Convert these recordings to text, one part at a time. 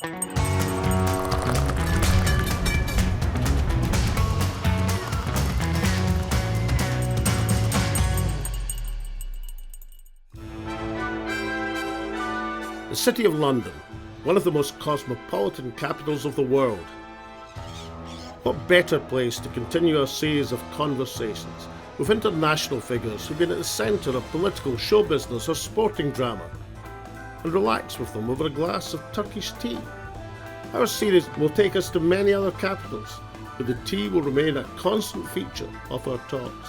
The City of London, one of the most cosmopolitan capitals of the world. What better place to continue a series of conversations with international figures who've been at the centre of political, show business or sporting drama, and relax with them over a glass of Turkish tea. Our series will take us to many other capitals, but the tea will remain a constant feature of our talks.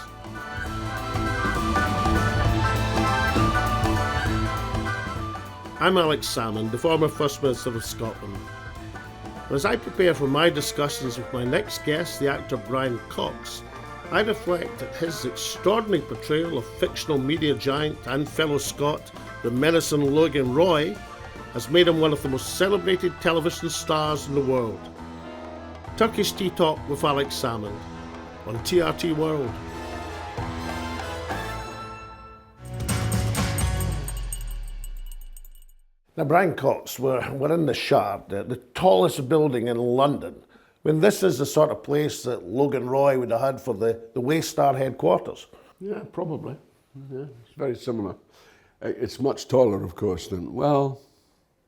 I'm Alex Salmond, the former First Minister of Scotland. And as I prepare for my discussions with my next guest, the actor Brian Cox, I reflect that his extraordinary portrayal of fictional media giant and fellow Scot, the menacing Logan Roy, has made him one of the most celebrated television stars in the world. Turkish Tea Talk with Alex Salmond on TRT World. Now, Brian Cox, we're in the Shard, the tallest building in London. I mean, this is the sort of place that Logan Roy would have had for the Waystar headquarters. Yeah, probably. Yeah, it's very similar. It's much taller, of course, than, well,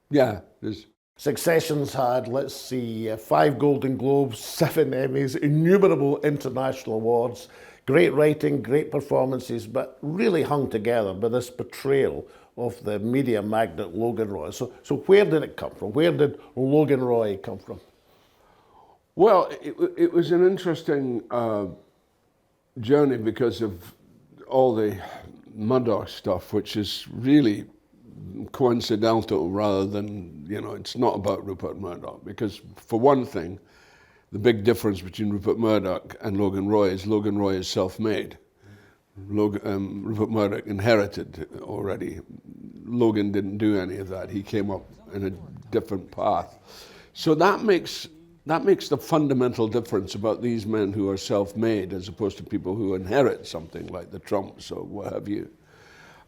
yeah, it is. Succession's had, 5 Golden Globes, 7 Emmys, innumerable international awards, great writing, great performances, but really hung together by this portrayal of the media magnate Logan Roy. So where did it come from? Where did Logan Roy come from? Well, it was an interesting journey because of all the Murdoch stuff, which is really coincidental rather than, it's not about Rupert Murdoch. Because for one thing, the big difference between Rupert Murdoch and Logan Roy is self-made. Rupert Murdoch inherited already. Logan didn't do any of that. He came up in a different path. So that makes the fundamental difference about these men who are self-made as opposed to people who inherit something like the Trumps or what have you.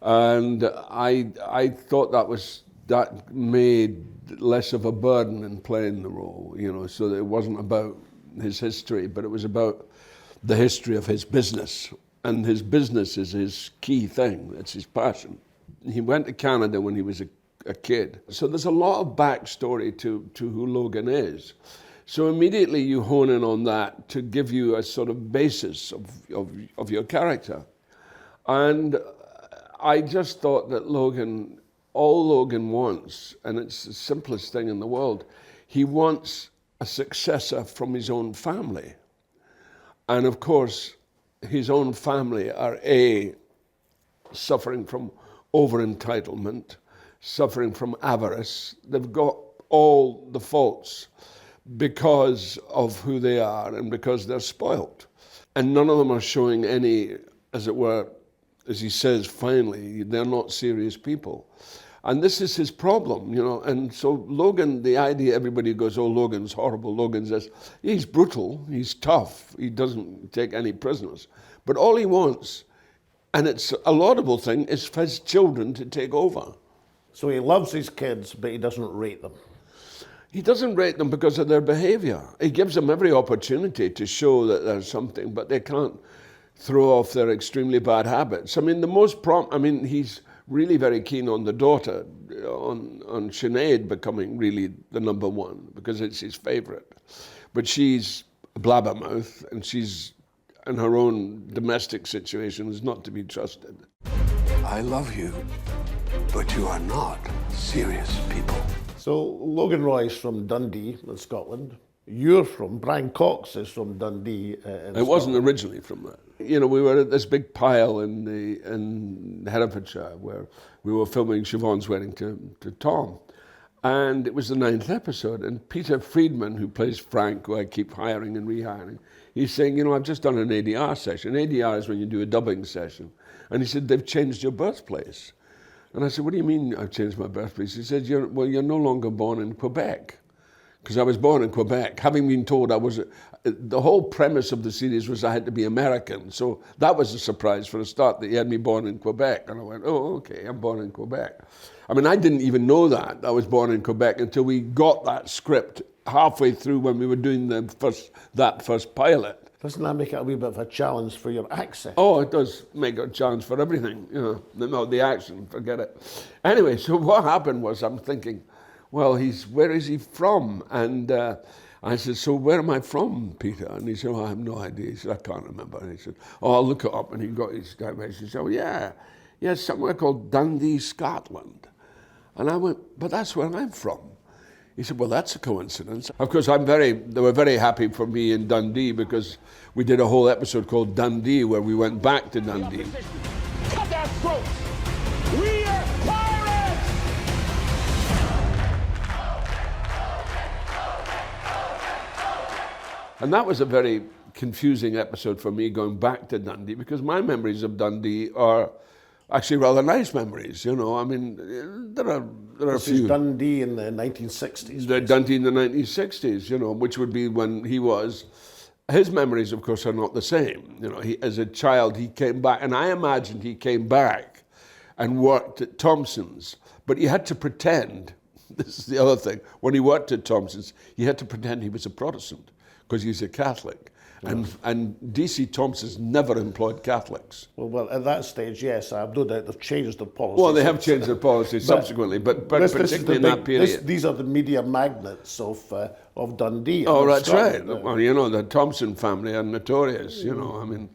And I thought that made less of a burden in playing the role, so that it wasn't about his history, but it was about the history of his business. And his business is his key thing. It's his passion. He went to Canada when he was a kid. So there's a lot of backstory to who Logan is. So immediately you hone in on that to give you a sort of basis of your character. And I just thought that all Logan wants, and it's the simplest thing in the world, he wants a successor from his own family. And of course, his own family are suffering from over-entitlement, suffering from avarice. They've got all the faults because of who they are and because they're spoilt. And none of them are showing any, as it were, as he says finally, they're not serious people. And this is his problem, and so Logan, the idea, everybody goes, oh, Logan's horrible, Logan's this. He's brutal, he's tough, he doesn't take any prisoners. But all he wants, and it's a laudable thing, is for his children to take over. So he loves his kids, but he doesn't rate them. He doesn't rate them because of their behavior. He gives them every opportunity to show that there's something, but they can't throw off their extremely bad habits. I mean, he's really very keen on the daughter, on Sinead becoming really the number one, because it's his favorite. But she's a blabbermouth, and she's, in her own domestic situation, is not to be trusted. I love you, but you are not serious people. So Logan Roy's from Dundee in Scotland. Brian Cox is from Dundee in Scotland. It wasn't originally from that. We were at this big pile in Herefordshire where we were filming Siobhan's wedding to Tom. And it was the 9th episode, and Peter Friedman, who plays Frank, who I keep hiring and rehiring, he's saying, I've just done an ADR session. ADR is when you do a dubbing session. And he said, they've changed your birthplace. And I said, what do you mean I've changed my birthplace? He said, you're no longer born in Quebec. Because I was born in Quebec, having been told the whole premise of the series was I had to be American. So that was a surprise for a start, that he had me born in Quebec. And I went, oh, okay, I'm born in Quebec. I mean, I didn't even know that I was born in Quebec until we got that script halfway through when we were doing that first pilot. Doesn't that make it a wee bit of a challenge for your accent? Oh, it does make a challenge for everything, you know. No, the accent, forget it. Anyway, so what happened was I'm thinking, well, where is he from? And I said, so where am I from, Peter? And he said, oh, I have no idea. He said, I can't remember. And he said, oh, I'll look it up. And he got his dimensions. He said, oh, yeah, somewhere called Dundee, Scotland. And I went, but that's where I'm from. He said, well, that's a coincidence. Of course, they were very happy for me in Dundee because we did a whole episode called Dundee where we went back to Dundee. Cut that throat! We are pirates! And that was a very confusing episode for me going back to Dundee because my memories of Dundee are actually rather nice memories, you know. I mean, there are a few. This is Dundee in the 1960s. Dundee in the 1960s, you know, which would be when he was. His memories, of course, are not the same. You know, as a child, he came back, and I imagined he came back and worked at Thompson's, but he had to pretend. This is the other thing. When he worked at Thompson's, he had to pretend he was a Protestant because he's a Catholic. And D.C. Thompson's never employed Catholics. Well, at that stage, yes, I have no doubt they've changed their policy. Well, they have changed their policy subsequently, but particularly in that period. These are the media magnets of Dundee. Oh, that's right. Yeah. Well, you know, the Thompson family are notorious, you know. I mean,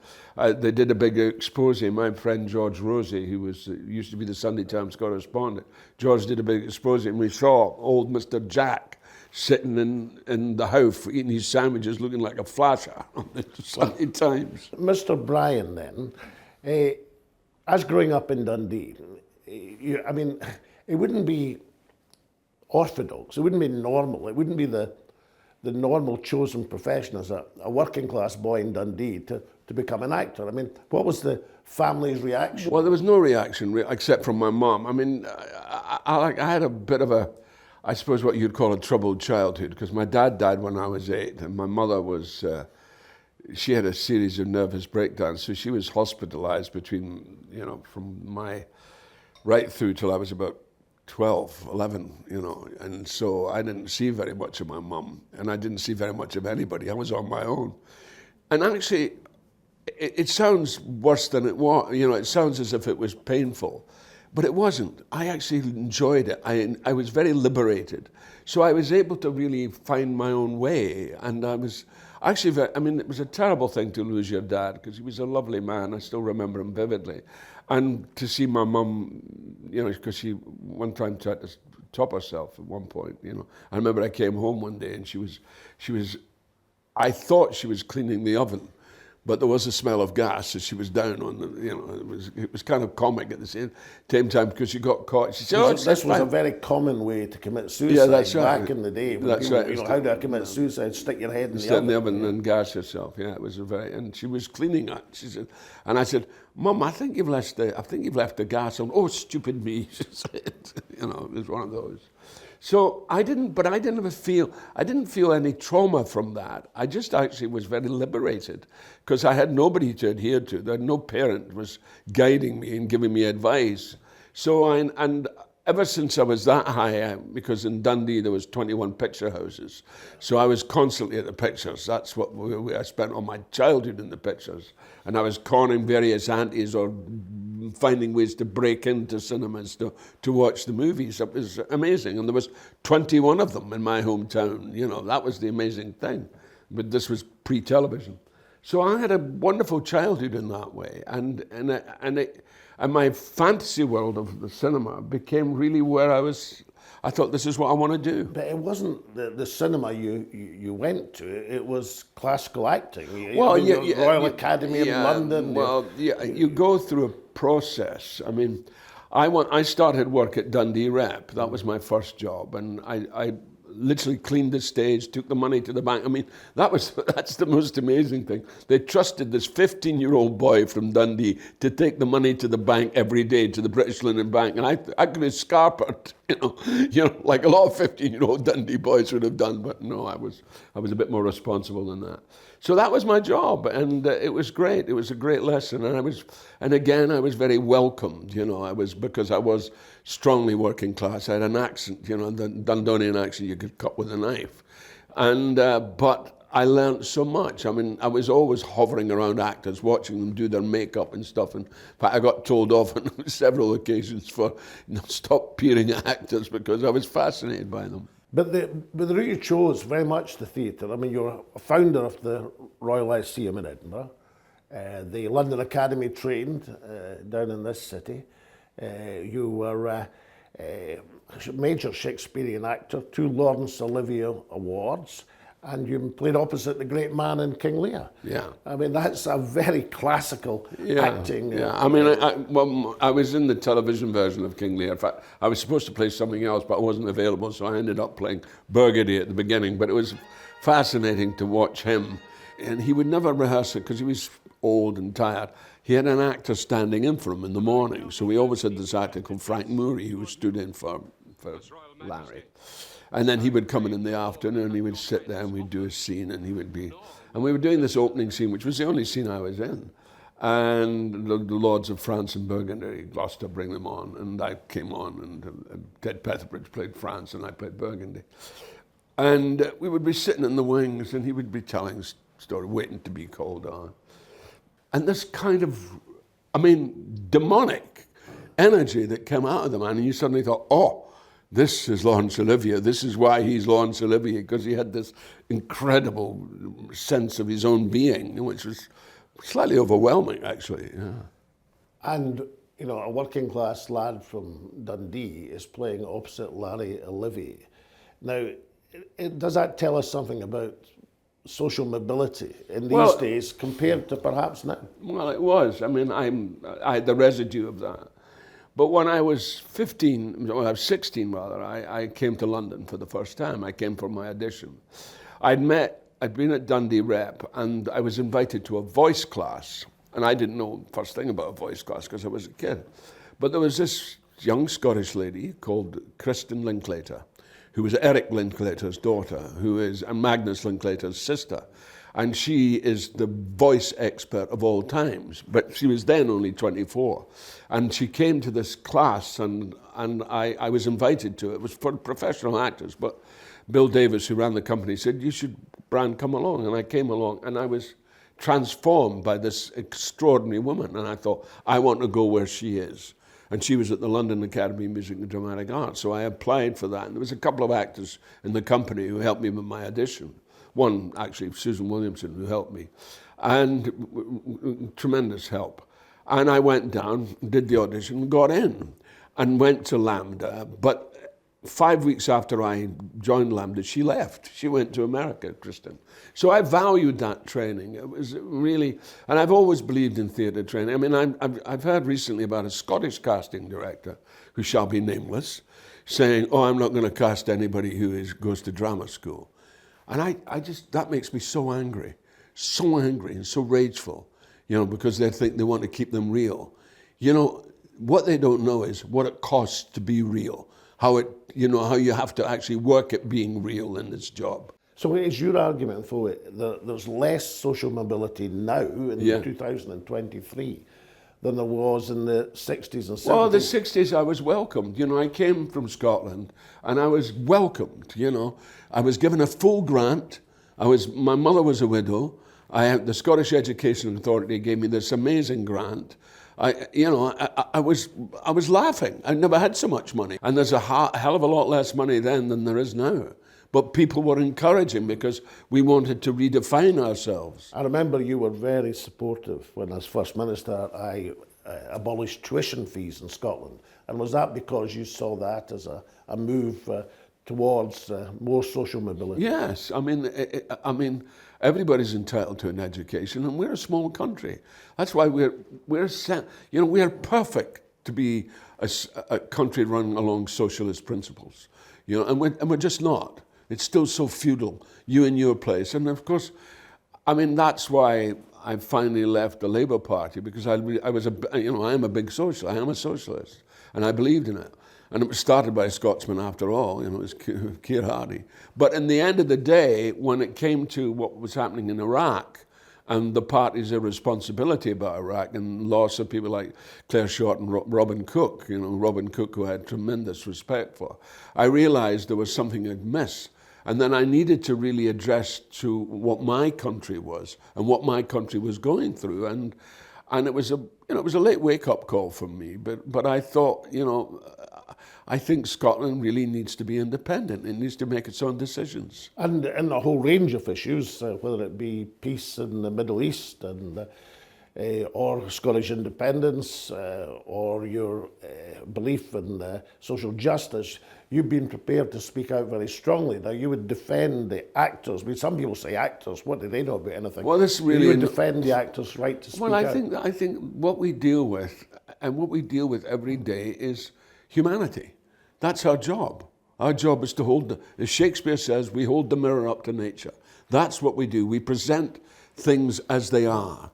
they did a big expose. My friend George Rosie, who used to be the Sunday Times correspondent, George did a big expose, and we saw old Mr. Jack sitting in the house eating his sandwiches looking like a flasher on the Sunday Times. Mr. Bryan, then, as growing up in Dundee, I mean, it wouldn't be orthodox, it wouldn't be normal, it wouldn't be the normal chosen profession as a working class boy in Dundee to become an actor. I mean, what was the family's reaction? Well, there was no reaction except from my mom. I mean, I had a bit of I suppose what you'd call a troubled childhood, because my dad died when I was 8, and my mother was, she had a series of nervous breakdowns, so she was hospitalized between, you know, from right through till I was about 12, 11, you know, and so I didn't see very much of my mum, and I didn't see very much of anybody. I was on my own. And actually, it sounds worse than it was, you know, it sounds as if it was painful. But it wasn't. I actually enjoyed it. I was very liberated. So I was able to really find my own way. And I was actually it was a terrible thing to lose your dad because he was a lovely man. I still remember him vividly. And to see my mum, you know, because she one time tried to top herself at one point, you know. I remember I came home one day and she was, I thought she was cleaning the oven. But there was a smell of gas, so she was down on the, you know, it was kind of comic at the same time because she got caught. She said, "Oh, this was a very common way to commit suicide back in the day. When that's people, right. You know, how do I commit suicide? Stick your head in the oven and gas yourself. Yeah, it was and she was cleaning it. She said, and I said, "Mum, I think you've left the gas on." "Oh, stupid me," she said. You know, it was one of those. So I didn't feel any trauma from that. I just actually was very liberated because I had nobody to adhere to. There no parent was guiding me and giving me advice. So and ever since I was that high, because in Dundee there was 21 picture houses, so I was constantly at the pictures. That's what I spent all my childhood in the pictures. And I was conning various aunties or finding ways to break into cinemas to watch the movies. It was amazing. And there was 21 of them in my hometown. You know, that was the amazing thing. But this was pre-television. So I had a wonderful childhood in that way. And my fantasy world of the cinema became really where I thought this is what I want to do. But it wasn't the cinema you went to, it was classical acting. Royal Academy in London. Well, you go through a process. I mean, I started work at Dundee Rep. That was my first job. And I literally cleaned the stage, took the money to the bank. I mean, that's the most amazing thing. They trusted this 15-year-old boy from Dundee to take the money to the bank every day, to the British Linen Bank. And I could have scarpered Like a lot of 15-year-old Dundee boys would have done, but no, I was a bit more responsible than that. So that was my job, and it was great. It was a great lesson, and again, I was very welcomed. Because I was strongly working class. I had an accent, the Dundonian accent you could cut with a knife, and but I learned so much. I was always hovering around actors, watching them do their makeup and stuff. And in fact, I got told off on several occasions for stop peering at actors because I was fascinated by them. But the route you chose, very much the theatre. You're a founder of the Royal Lyceum in Edinburgh, the London Academy trained down in this city. You were a major Shakespearean actor, 2 Laurence Olivier Awards, and you played opposite the great man in King Lear. Yeah. That's a very classical acting. Yeah, I was in the television version of King Lear. In fact, I was supposed to play something else, but I wasn't available, so I ended up playing Burgundy at the beginning. But it was fascinating to watch him. And he would never rehearse it because he was old and tired. He had an actor standing in for him in the morning. So we always had this actor called Frank Moorey who stood in for Larry. And then he would come in the afternoon, he would sit there and we'd do a scene and we were doing this opening scene, which was the only scene I was in. And the Lords of France and Burgundy, Gloucester bring them on, and I came on, and Ted Petherbridge played France and I played Burgundy. And we would be sitting in the wings and he would be telling a story, waiting to be called on. And this kind of, demonic energy that came out of the man, and you suddenly thought, oh, this is Laurence Olivier. This is why he's Laurence Olivier, because he had this incredible sense of his own being, which was slightly overwhelming, actually. Yeah. And, a working class lad from Dundee is playing opposite Larry Olivier. Now, does that tell us something about social mobility in these days compared to perhaps now? Well, it was. I had the residue of that. But when I was 16 rather, I came to London for the first time. I came for my audition. I'd been at Dundee Rep, and I was invited to a voice class. And I didn't know the first thing about a voice class because I was a kid. But there was this young Scottish lady called Kristen Linklater, who was Eric Linklater's daughter, and Magnus Linklater's sister. And she is the voice expert of all times, but she was then only 24. And she came to this class, and I was invited to it. It was for professional actors, but Bill Davis, who ran the company, said, you should, Bran, come along. And I came along, and I was transformed by this extraordinary woman. And I thought, I want to go where she is. And she was at the London Academy of Music and Dramatic Arts, so I applied for that. And there was a couple of actors in the company who helped me with my audition. One, actually, Susan Williamson, who helped me, and tremendous help. And I went down, did the audition, got in, and went to Lambda. But 5 weeks after I joined Lambda, she left. She went to America, Kristen. So I valued that training. It was really, and I've always believed in theatre training. I've heard recently about a Scottish casting director, who shall be nameless, saying, oh, I'm not going to cast anybody who goes to drama school. And that makes me so angry and so rageful, because they think they want to keep them real. What they don't know is what it costs to be real, how you have to actually work at being real in this job. So is your argument for it that there's less social mobility now in 2023 than there was in the 60s and 70s? Well, the 60s I was welcomed. I came from Scotland and I was welcomed, I was given a full grant. My mother was a widow. The Scottish Education Authority gave me this amazing grant. I was laughing. I never had so much money. And there's a hell of a lot less money then than there is now. But people were encouraging because we wanted to redefine ourselves. I remember you were very supportive when, as First Minister, I abolished tuition fees in Scotland. And was that because you saw that as a move towards more social mobility? Yes. Everybody's entitled to an education, and we're a small country. That's why we're perfect to be a country run along socialist principles. And we're just not. It's still so feudal, you in your place. And of course, that's why I finally left the Labour Party, because I am a big socialist. I am a socialist, and I believed in it. And it was started by a Scotsman after all, it was Keir Hardie. But in the end of the day, when it came to what was happening in Iraq and the party's irresponsibility about Iraq and loss of people like Claire Short and Robin Cook, Robin Cook, who I had tremendous respect for, I realized there was something amiss. And then I needed to really address to what my country was and what my country was going through. And it was a late wake-up call for me, but I thought, I think Scotland really needs to be independent. It needs to make its own decisions. And in a whole range of issues, whether it be peace in the Middle East and or Scottish independence or your belief in social justice, you've been prepared to speak out very strongly. Now, you would defend the actors. I mean, some people say actors. What do they know about anything? Well, this really... You would defend the actors' right to speak out. Well, I think what we deal with, and what we deal with every day, is humanity. That's our job. Our job is to hold, as Shakespeare says, we hold the mirror up to nature. That's what we do. We present things as they are.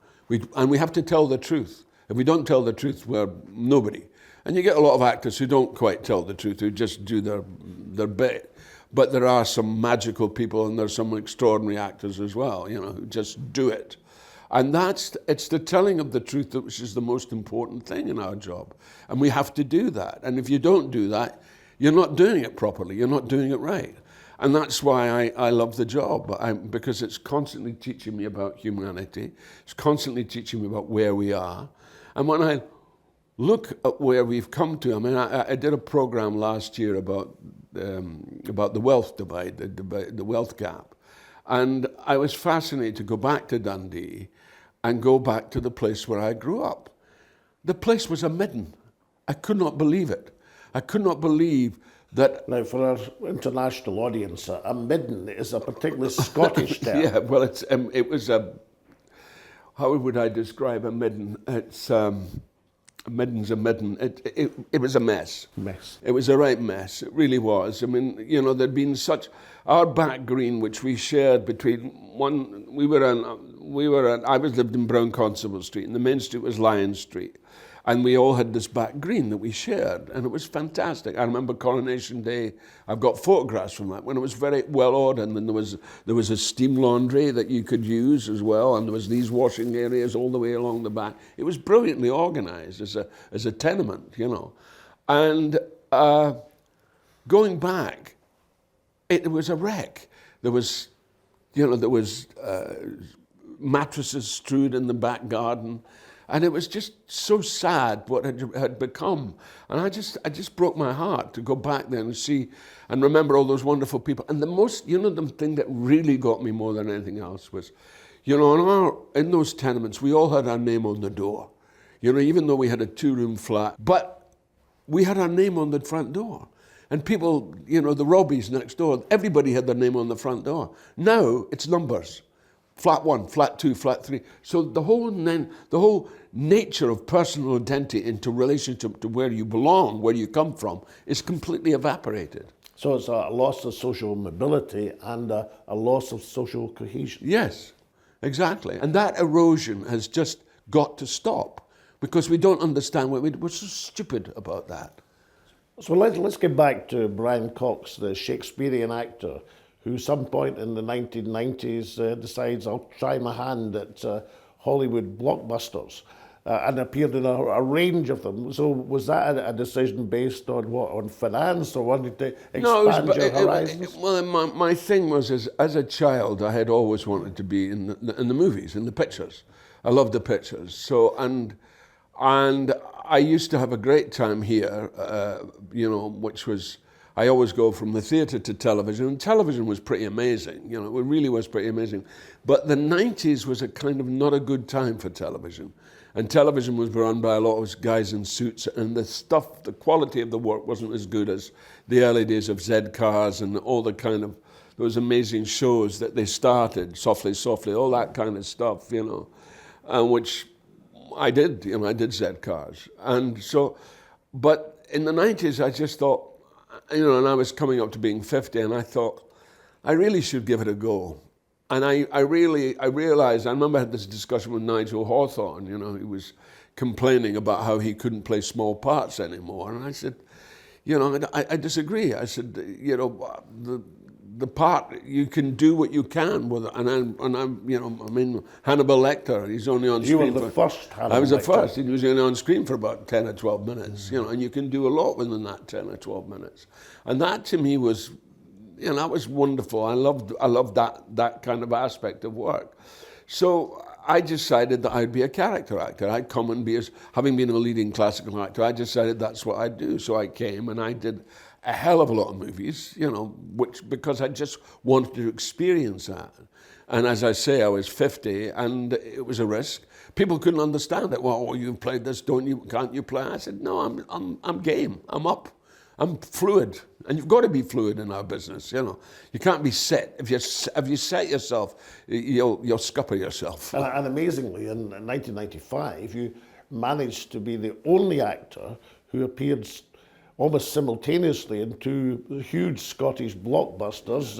And we have to tell the truth. If we don't tell the truth, we're nobody. And you get a lot of actors who don't quite tell the truth, who just do their bit. But there are some magical people and there's some extraordinary actors as well, who just do it. And it's the telling of the truth which is the most important thing in our job. And we have to do that. And if you don't do that, you're not doing it properly. You're not doing it right. And that's why I love the job, because it's constantly teaching me about humanity. It's constantly teaching me about where we are. And when I look at where we've come to, I did a program last year about the wealth divide, the wealth gap. And I was fascinated to go back to Dundee and go back to the place where I grew up. The place was a midden. I could not believe it. I could not believe that... Now, for our international audience, a midden is a particularly Scottish term. Yeah, well, it was a... How would I describe a midden? It's... A midden's a midden. It was a mess. It was a right mess. It really was. I mean, there'd been such... Our back green, which we shared between one... I lived in Brown Constable Street, and the main street was Lion Street. And we all had this back green that we shared, and it was fantastic. I remember Coronation Day. I've got photographs from that when it was very well ordered, and there was a steam laundry that you could use as well, and there was these washing areas all the way along the back. It was brilliantly organised as a tenement, And going back, it was a wreck. There was, mattresses strewed in the back garden. And it was just so sad what it had become. And I just broke my heart to go back there and see and remember all those wonderful people. And the most, the thing that really got me more than anything else was, in those tenements, we all had our name on the door. Even though we had a 2-room flat, but we had our name on the front door. And people, the Robbies next door, everybody had their name on the front door. Now it's numbers. Flat 1, flat 2, flat 3. So the whole nature of personal identity into relationship to where you belong, where you come from, is completely evaporated. So it's a loss of social mobility and a loss of social cohesion. Yes, exactly. And that erosion has just got to stop because we don't understand we're so stupid about that. So let's get back to Brian Cox, the Shakespearean actor, who some point in the 1990s decides, I'll try my hand at Hollywood blockbusters, and appeared in a range of them. So was that a decision based on what? On finance, or wanting to expand your horizons? Well, my thing was, as a child, I had always wanted to be in the movies, in the pictures. I loved the pictures. So, and I used to have a great time here, which was... I always go from the theatre to television, and television was pretty amazing, it really was pretty amazing. But the 90s was a kind of not a good time for television. And television was run by a lot of guys in suits, and the quality of the work wasn't as good as the early days of Z-Cars and all the kind of, those amazing shows that they started, Softly, Softly, all that kind of stuff, which I did, I did Z-Cars. And so, but in the 90s, I just thought, and I was coming up to being 50, and I thought, I really should give it a go. And I realized, I remember I had this discussion with Nigel Hawthorne, he was complaining about how he couldn't play small parts anymore. And I said, And I disagree. I said, the part, you can do what you can with it. And I'm Hannibal Lecter, he's only on screen. You were the first Hannibal I was the Lecter. first. He was only on screen for about 10 or 12 minutes, and you can do a lot within that 10 or 12 minutes. And that to me was, that was wonderful. I loved that kind of aspect of work. So I decided that I'd be a character actor. I'd come and having been a leading classical actor, I decided that's what I'd do. So I came and I did a hell of a lot of movies, because I just wanted to experience that. And as I say, I was 50 and it was a risk. People couldn't understand it. Well, you've played this, can't you play? I said, no, I'm game, I'm up. I'm fluid, and you've got to be fluid in our business. You can't be set. If you set yourself, you'll scupper yourself. And amazingly, in 1995, you managed to be the only actor who appeared almost simultaneously in two huge Scottish blockbusters,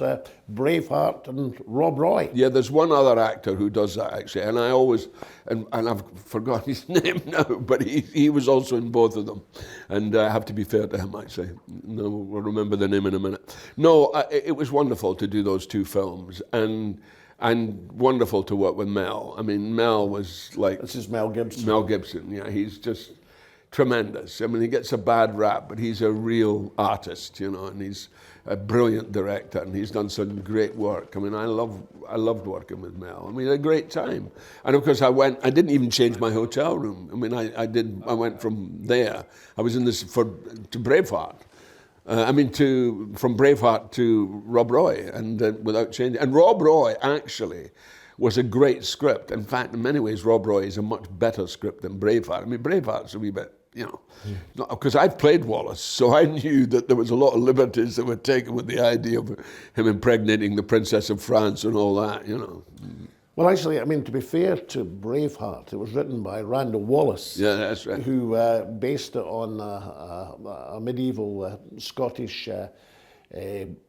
Braveheart and Rob Roy. Yeah, there's one other actor who does that actually, and I always, and I've forgotten his name now, but he was also in both of them, and I have to be fair to him actually. No, we'll remember the name in a minute. No, it was wonderful to do those two films, and wonderful to work with Mel. I mean, Mel was like... This is Mel Gibson. Mel Gibson, yeah, he's just tremendous. I mean, he gets a bad rap, but he's a real artist, and he's a brilliant director, and he's done some great work. I mean, I loved working with Mel. I mean, a great time. And of course, I didn't even change my hotel room. I mean, I went from there. I was in this to Braveheart. From Braveheart to Rob Roy, and without changing. And Rob Roy actually was a great script. In fact, in many ways, Rob Roy is a much better script than Braveheart. I mean, Braveheart's a wee bit, because I'd played Wallace, so I knew that there was a lot of liberties that were taken with the idea of him impregnating the Princess of France and all that, Well, actually, I mean, to be fair to Braveheart, it was written by Randall Wallace. Yeah, that's right. Who based it on a medieval Scottish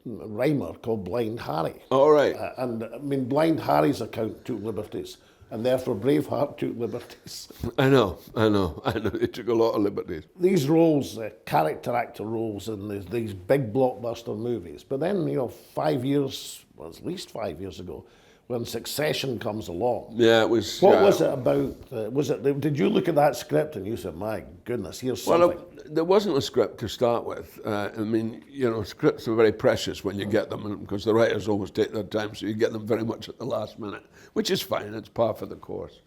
rhymer called Blind Harry. All right. And I mean, Blind Harry's account took liberties, and therefore Braveheart took liberties. I know. It took a lot of liberties. These roles, character actor roles in these big blockbuster movies. But then, 5 years, well, at least 5 years ago, when Succession comes along. Yeah, it was... What was it about? Did you look at that script and you said, my goodness, here's something? Well, there wasn't a script to start with. Scripts are very precious when you get them, because the writers always take their time, so you get them very much at the last minute, which is fine, it's par for the course.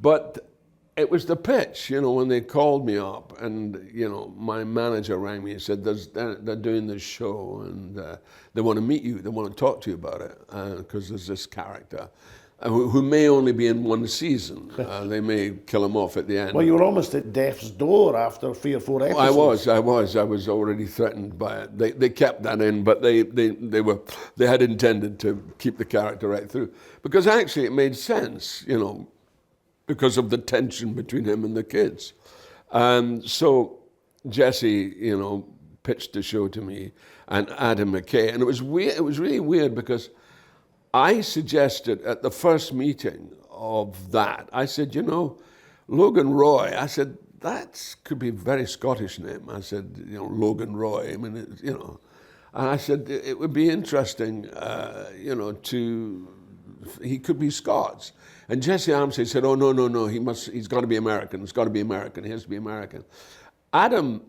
But it was the pitch, when they called me up, and, my manager rang me and said, they're doing this show, and they want to meet you, they want to talk to you about it, because there's this character who may only be in one season. They may kill him off at the end. Well, you were almost at death's door after 3 or 4 episodes. I was already threatened by it. They kept that in, but they had intended to keep the character right through, because actually it made sense, because of the tension between him and the kids. So Jesse, pitched the show to me, and Adam McKay, and it was weird. It was really weird because I suggested at the first meeting of that, I said, Logan Roy, I said, that could be a very Scottish name. I said, Logan Roy, I mean, and I said, it would be interesting, he could be Scots. And Jesse Armstead said, oh, no, he's got to be American, he has to be American. Adam,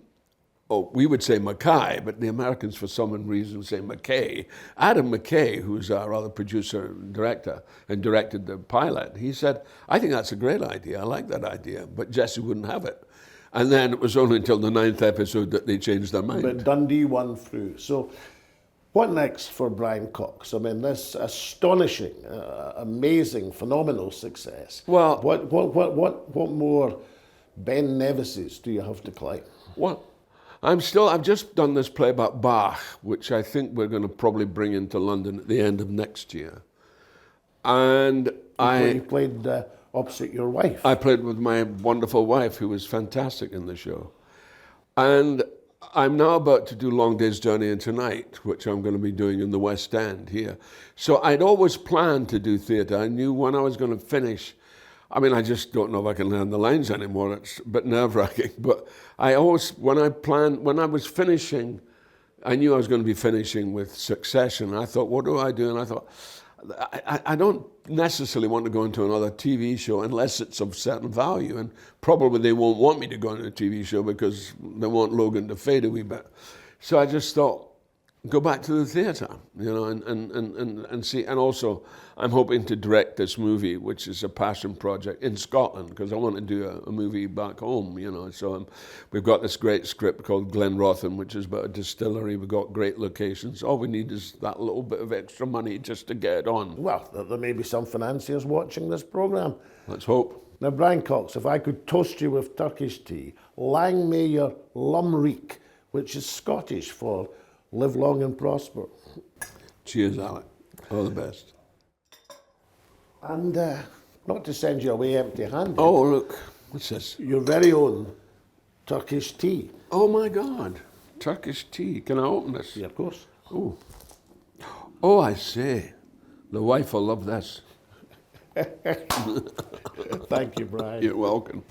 we would say Mackay, but the Americans for some reason say McKay. Adam McKay, who's our other producer and director, and directed the pilot, he said, I think that's a great idea, I like that idea, but Jesse wouldn't have it. And then it was only until the 9th episode that they changed their mind. But Dundee won through. So what next for Brian Cox? I mean, this astonishing, amazing, phenomenal success. Well, what more Ben Nevises do you have to climb? Well, I've just done this play about Bach, which I think we're going to probably bring into London at the end of next year. And You played opposite your wife. I played with my wonderful wife, who was fantastic in the show. And I'm now about to do Long Day's Journey into Night, which I'm going to be doing in the West End here. So I'd always planned to do theatre. I knew when I was going to finish, I mean, I just don't know if I can learn the lines anymore. It's a bit nerve-wracking. But I always, when I was finishing, I knew I was going to be finishing with Succession. I thought, what do I do? And I thought, I don't necessarily want to go into another TV show unless it's of certain value. And probably they won't want me to go into a TV show because they want Logan to fade a wee bit. So I just thought, go back to the theatre, you know, and see. And also, I'm hoping to direct this movie, which is a passion project in Scotland, because I want to do a movie back home, you know. So we've got this great script called Glenrothan, which is about a distillery. We've got great locations. All we need is that little bit of extra money just to get it on. Well, there may be some financiers watching this programme. Let's hope. Now, Brian Cox, if I could toast you with Turkish tea, Lang me your Lumreek, which is Scottish for live long and prosper. Cheers, Alec. All the best. And not to send you away empty-handed. Oh, look. What's this? Your very own Turkish tea. Oh, my God. Turkish tea. Can I open this? Yeah, of course. Oh. Oh, I say. The wife will love this. Thank you, Brian. You're welcome.